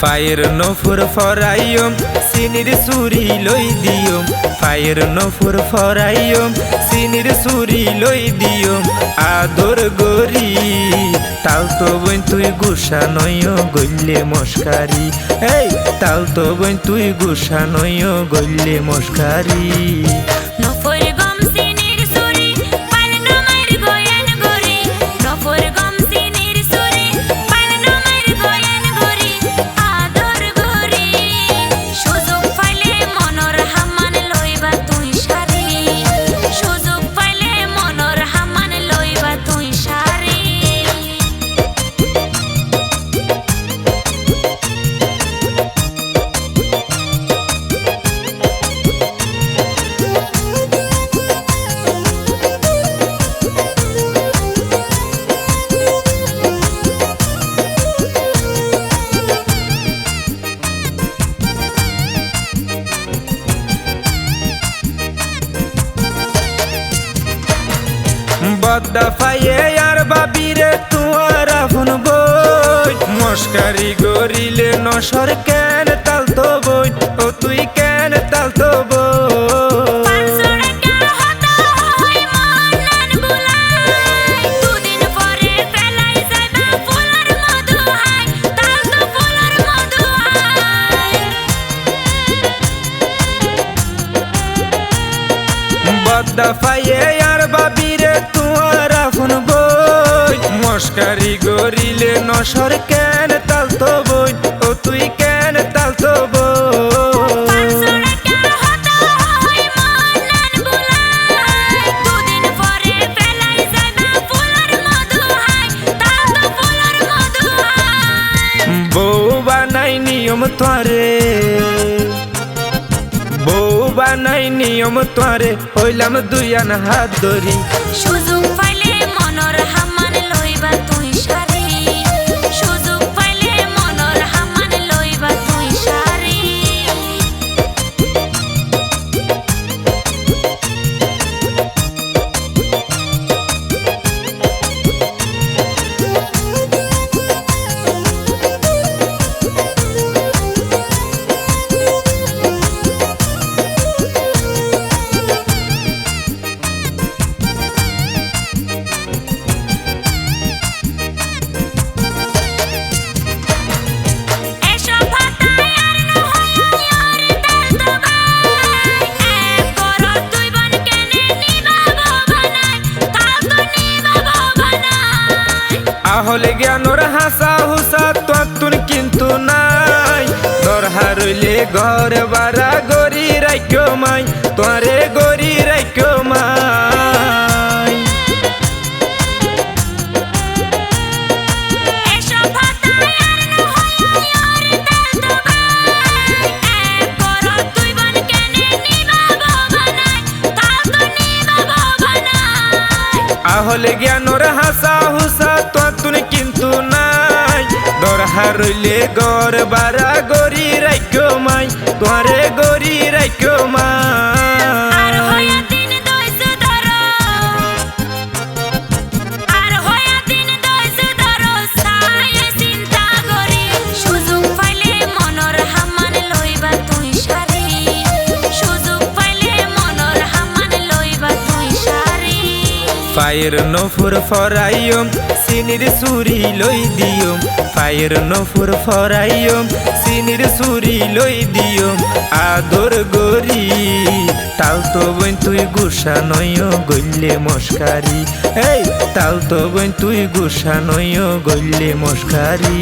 ফায়ের নফুর ফরাইয়ম সিনির সুরি লই দিয়ম ফায়ের নফুর ফরাইয়ম সিনির সুরি লই দিয়ম আদর গরি তাল তো বইন তুই গুসা নয় গইলে মস্কারি এই তাল তো বইন তুই গুসা নয় গইলে মস্কারি বদ্দা ফাইয়ে আর বাবিরে তুয়ার আফন বই মস্কারি গরিলে নসর কেন তাল তো বই ও তুই কেন তাল তো বদ্দা ফাইয়ে আর বাবিরে তুয়ার আফন বই মস্কারি গরিলে নসর কেন তাল তো বই ও তুই কেন তাল তো বউ বানাই নিয়ম তোরে বউ বানাই নিয়ম তোরে হইলাম দুইয়ান হাত ধরি সুযোগ পাইলে মনর হামান লইবা তুই সারি সুযোগ পাইলে মনর হামান লইবা তুই সারি আহলে জ্ঞানর হাসা হুসা তুন কিন্তু নাই দরহা রইলে ঘর বাড়া গরি রাইক্য মাই তোরে গরি রাইক্য মাই আহলে জ্ঞানর হাসা হুসা তুন কিন্তু নাই দরহা রইলে গর বাড়া গরি রাইক্য মাই তোরে গরি রাইক্য মাই ফায়ের নফুর ফরাইয়ম সিনির সুরি লই দিয়ম ফায়ের নফুর ফরাইয়ম সিনির সুরি লই দিয়ম আদর গরি তাল তো বইন তুই গুসা নয় গইলে মস্কারি এই তাল তো বইন তুই গুসা নয় গইলে মস্কারি